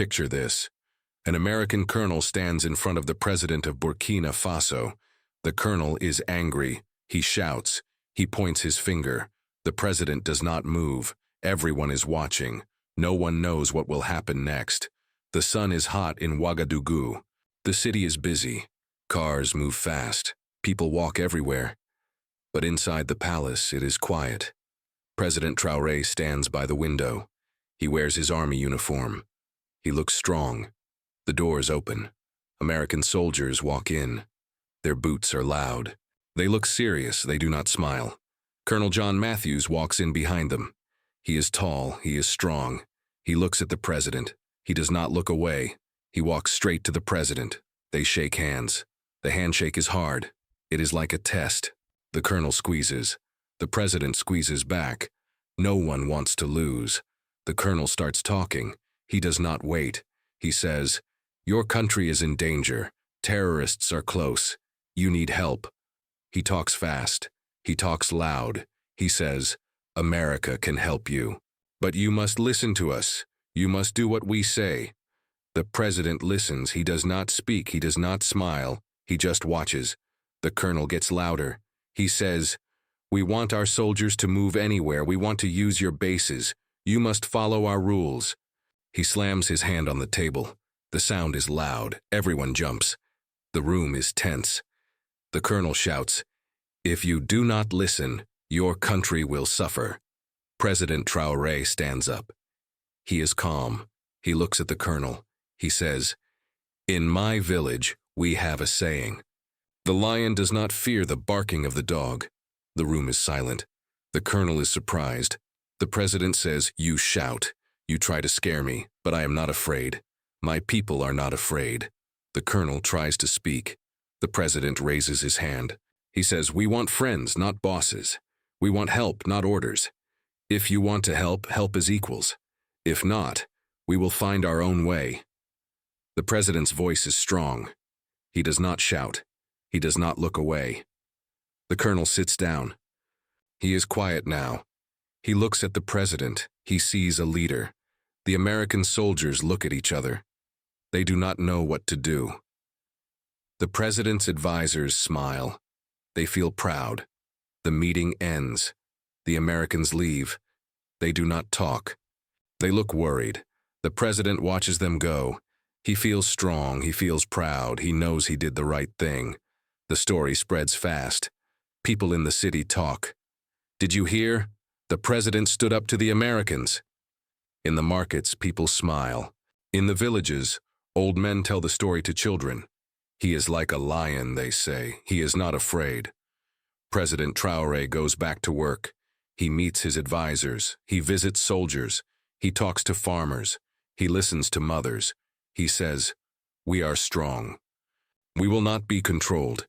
Picture this. An American colonel stands in front of the President of Burkina Faso. The colonel is angry. He shouts. He points his finger. The president does not move. Everyone is watching. No one knows what will happen next. The sun is hot in Ouagadougou. The city is busy. Cars move fast. People walk everywhere. But inside the palace, it is quiet. President Traoré stands by the window. He wears his army uniform. He looks strong. The doors open. American soldiers walk in. Their boots are loud. They look serious. They do not smile. Colonel John Matthews walks in behind them. He is tall. He is strong. He looks at the president. He does not look away. He walks straight to the president. They shake hands. The handshake is hard. It is like a test. The colonel squeezes. The president squeezes back. No one wants to lose. The colonel starts talking. He does not wait. He says, "Your country is in danger. Terrorists are close. You need help." He talks fast. He talks loud. He says, "America can help you. But you must listen to us. You must do what we say." The president listens. He does not speak. He does not smile. He just watches. The colonel gets louder. He says, "We want our soldiers to move anywhere. We want to use your bases. You must follow our rules." He slams his hand on the table. The sound is loud. Everyone jumps. The room is tense. The colonel shouts, "If you do not listen, your country will suffer." President Traoré stands up. He is calm. He looks at the colonel. He says, "In my village, we have a saying. The lion does not fear the barking of the dog." The room is silent. The colonel is surprised. The president says, "You shout. You try to scare me, but I am not afraid. My people are not afraid." The colonel tries to speak. The president raises his hand. He says, "We want friends, not bosses. We want help, not orders. If you want to help, help as equals. If not, we will find our own way." The president's voice is strong. He does not shout. He does not look away. The colonel sits down. He is quiet now. He looks at the president. He sees a leader. The American soldiers look at each other. They do not know what to do. The president's advisors smile. They feel proud. The meeting ends. The Americans leave. They do not talk. They look worried. The president watches them go. He feels strong. He feels proud. He knows he did the right thing. The story spreads fast. People in the city talk. "Did you hear? The president stood up to the Americans." In the markets, people smile. In the villages, old men tell the story to children. "He is like a lion," they say. "He is not afraid." President Traoré goes back to work. He meets his advisors. He visits soldiers. He talks to farmers. He listens to mothers. He says, "We are strong. We will not be controlled.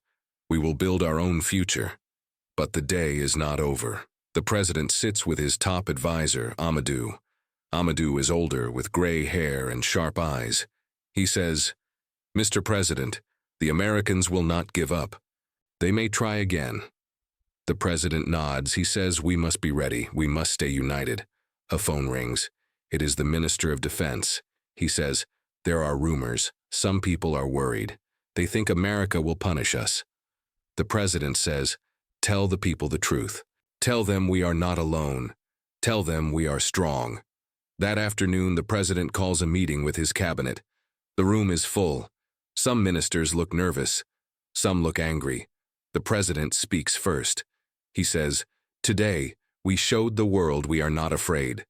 We will build our own future." But the day is not over. The president sits with his top advisor, Amadou. Amadou is older, with gray hair and sharp eyes. He says, "Mr. President, the Americans will not give up. They may try again." The president nods. He says, "We must be ready. We must stay united." A phone rings. It is the Minister of Defense. He says, "There are rumors. Some people are worried. They think America will punish us." The president says, "Tell the people the truth. Tell them we are not alone. Tell them we are strong." That afternoon, the president calls a meeting with his cabinet. The room is full. Some ministers look nervous. Some look angry. The president speaks first. He says, "Today, we showed the world we are not afraid.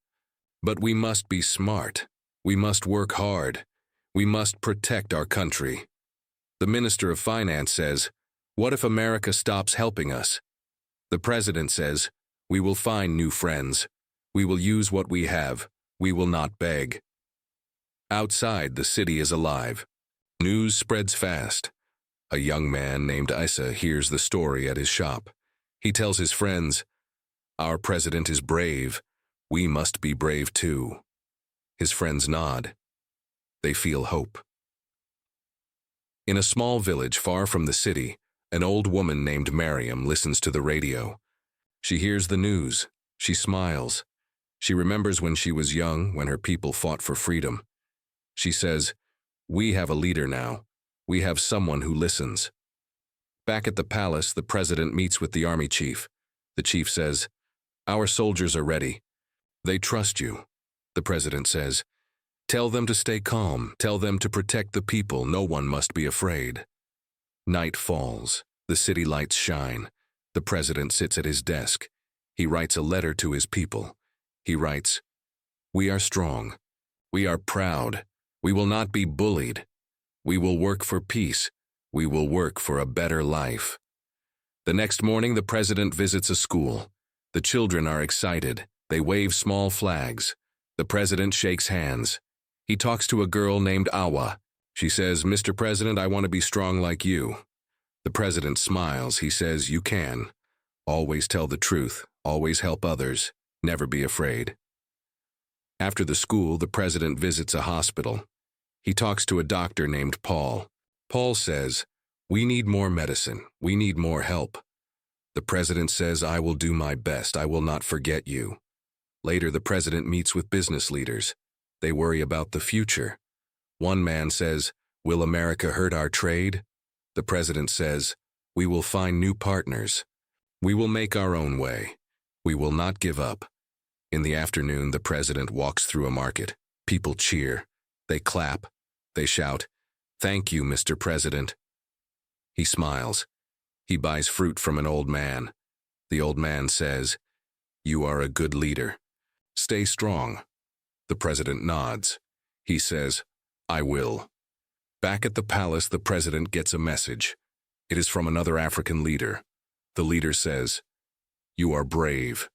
But we must be smart. We must work hard. We must protect our country." The Minister of Finance says, "What if America stops helping us?" The president says, "We will find new friends. We will use what we have. We will not beg." Outside, the city is alive. News spreads fast. A young man named Issa hears the story at his shop. He tells his friends, "Our president is brave. We must be brave too." His friends nod. They feel hope. In a small village far from the city, an old woman named Mariam listens to the radio. She hears the news. She smiles. She remembers when she was young, when her people fought for freedom. She says, "We have a leader now. We have someone who listens." Back at the palace, the president meets with the army chief. The chief says, "Our soldiers are ready. They trust you." The president says, "Tell them to stay calm. Tell them to protect the people. No one must be afraid." Night falls. The city lights shine. The president sits at his desk. He writes a letter to his people. He writes, "We are strong. We are proud. We will not be bullied. We will work for peace. We will work for a better life." The next morning, the president visits a school. The children are excited. They wave small flags. The president shakes hands. He talks to a girl named Awa. She says, "Mr. President, I want to be strong like you." The president smiles. He says, "You can. Always tell the truth. Always help others. Never be afraid." After the school, the president visits a hospital. He talks to a doctor named Paul. Paul says, "We need more medicine. We need more help." The president says, "I will do my best. I will not forget you." Later, the president meets with business leaders. They worry about the future. One man says, "Will America hurt our trade?" The president says, "We will find new partners. We will make our own way. We will not give up." In the afternoon, the president walks through a market. People cheer. They clap. They shout, "Thank you, Mr. President." He smiles. He buys fruit from an old man. The old man says, "You are a good leader. Stay strong." The president nods. He says, "I will." Back at the palace, the president gets a message. It is from another African leader. The leader says, "You are brave.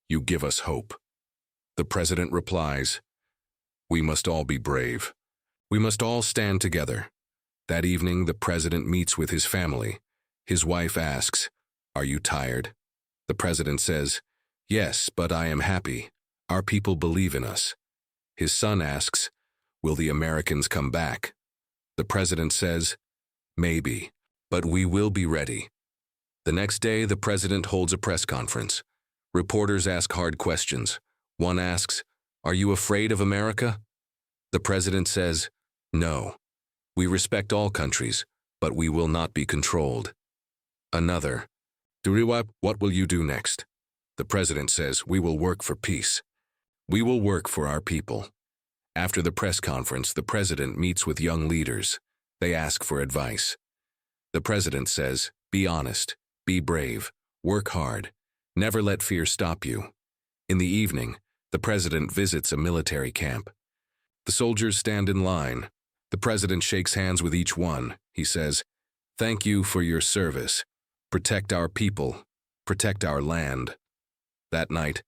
You give us hope." The president replies, "We must all be brave. We must all stand together." That evening, the president meets with his family. His wife asks, "Are you tired?" The president says, "Yes, but I am happy. Our people believe in us." His son asks, "Will the Americans come back?" The president says, "Maybe, but we will be ready." The next day, the president holds a press conference. Reporters ask hard questions. One asks, "Are you afraid of America?" The president says, "No. We respect all countries, but we will not be controlled." Another, "Duriwa, what will you do next?" The president says, "We will work for peace. We will work for our people." After the press conference, the president meets with young leaders. They ask for advice. The president says, "Be honest, be brave, work hard, never let fear stop you." In the evening, the president visits a military camp. The soldiers stand in line. The president shakes hands with each one. He says, "Thank you for your service. Protect our people. Protect our land." That night,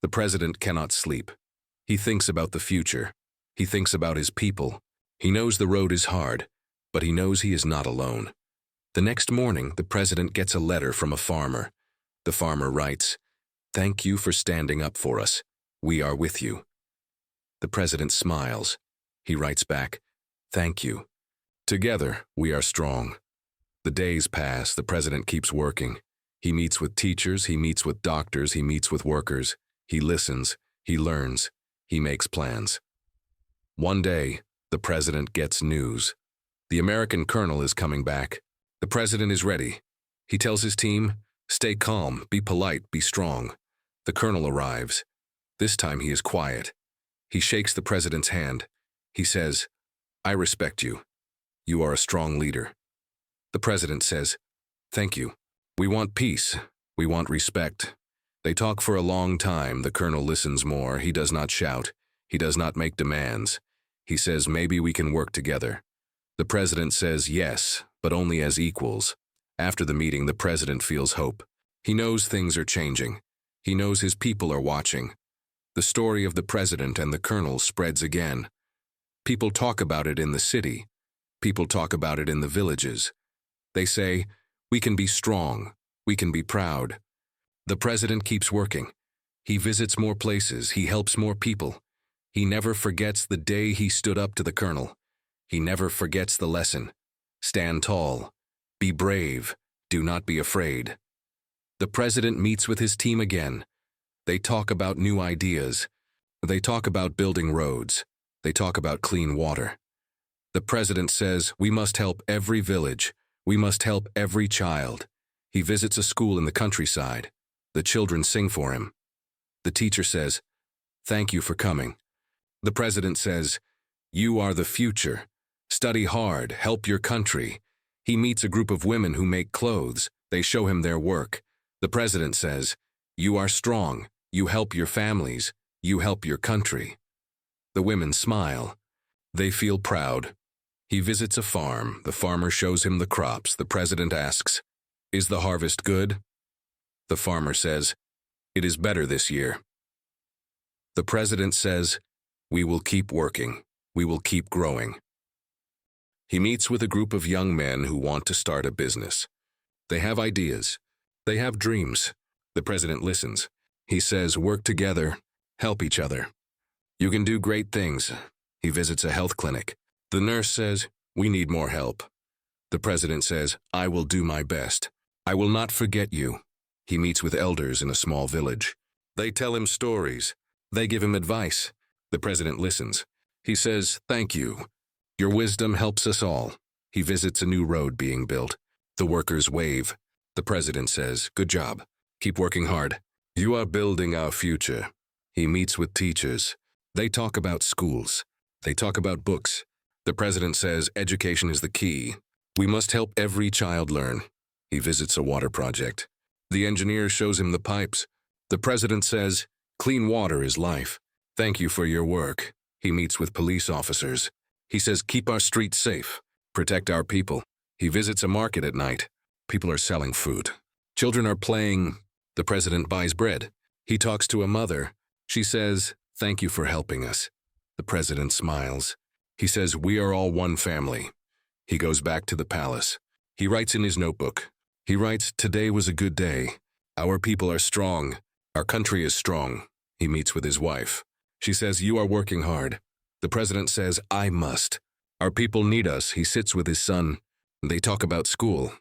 the president cannot sleep. He thinks about the future. He thinks about his people. He knows the road is hard, but he knows he is not alone. The next morning, the president gets a letter from a farmer. The farmer writes, "Thank you for standing up for us. We are with you." The president smiles. He writes back, "Thank you. Together, we are strong." The days pass. The president keeps working. He meets with teachers. He meets with doctors. He meets with workers. He listens. He learns. He makes plans. One day, the president gets news. The American colonel is coming back. The president is ready. He tells his team, "Stay calm, be polite, be strong." The colonel arrives. This time he is quiet. He shakes the president's hand. He says, "I respect you. You are a strong leader." The president says, "Thank you. We want peace. We want respect." They talk for a long time. The colonel listens more. He does not shout. He does not make demands. He says, "Maybe we can work together." The president says, "Yes, but only as equals." After the meeting, the president feels hope. He knows things are changing. He knows his people are watching. The story of the president and the colonel spreads again. People talk about it in the city. People talk about it in the villages. They say, "We can be strong. We can be proud." The president keeps working. He visits more places. He helps more people. He never forgets the day he stood up to the colonel. He never forgets the lesson. Stand tall. Be brave. Do not be afraid. The president meets with his team again. They talk about new ideas. They talk about building roads. They talk about clean water. The president says, we must help every village. We must help every child. He visits a school in the countryside. The children sing for him. The teacher says, thank you for coming. The president says, you are the future. Study hard, help your country. He meets a group of women who make clothes. They show him their work. The president says, you are strong. You help your families. You help your country. The women smile. They feel proud. He visits a farm. The farmer shows him the crops. The president asks, is the harvest good? The farmer says, it is better this year. The president says, we will keep working. We will keep growing. He meets with a group of young men who want to start a business. They have ideas. They have dreams. The president listens. He says, work together, help each other. You can do great things. He visits a health clinic. The nurse says, we need more help. The president says, I will do my best. I will not forget you. He meets with elders in a small village. They tell him stories. They give him advice. The president listens. He says, thank you. Your wisdom helps us all. He visits a new road being built. The workers wave. The president says, good job. Keep working hard. You are building our future. He meets with teachers. They talk about schools. They talk about books. The president says, education is the key. We must help every child learn. He visits a water project. The engineer shows him the pipes. The president says, clean water is life. Thank you for your work. He meets with police officers. He says, keep our streets safe. Protect our people. He visits a market at night. People are selling food. Children are playing. The president buys bread. He talks to a mother. She says, thank you for helping us. The president smiles. He says, we are all one family. He goes back to the palace. He writes in his notebook. He writes, today was a good day. Our people are strong. Our country is strong. He meets with his wife. She says, you are working hard. The president says, I must. Our people need us. He sits with his son. They talk about school.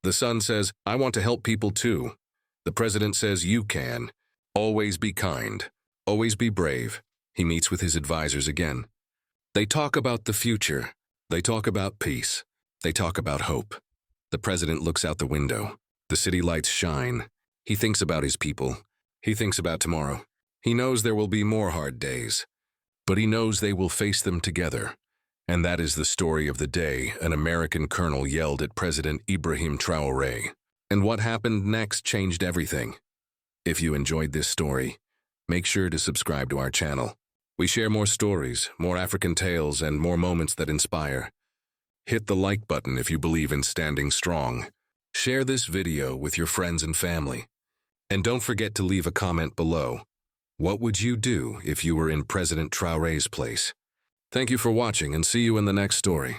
The son says, I want to help people too. The president says, you can. Always be kind. Always be brave. He meets with his advisors again. They talk about the future. They talk about peace. They talk about hope. The president looks out the window. The city lights shine. He thinks about his people. He thinks about tomorrow. He knows there will be more hard days, but he knows they will face them together. And that is the story of the day an American colonel yelled at President Ibrahim Traoré. And what happened next changed everything. If you enjoyed this story, make sure to subscribe to our channel. We share more stories, more African tales, and more moments that inspire. Hit the like button if you believe in standing strong. Share this video with your friends and family. And don't forget to leave a comment below. What would you do if you were in President Traoré's place? Thank you for watching and see you in the next story.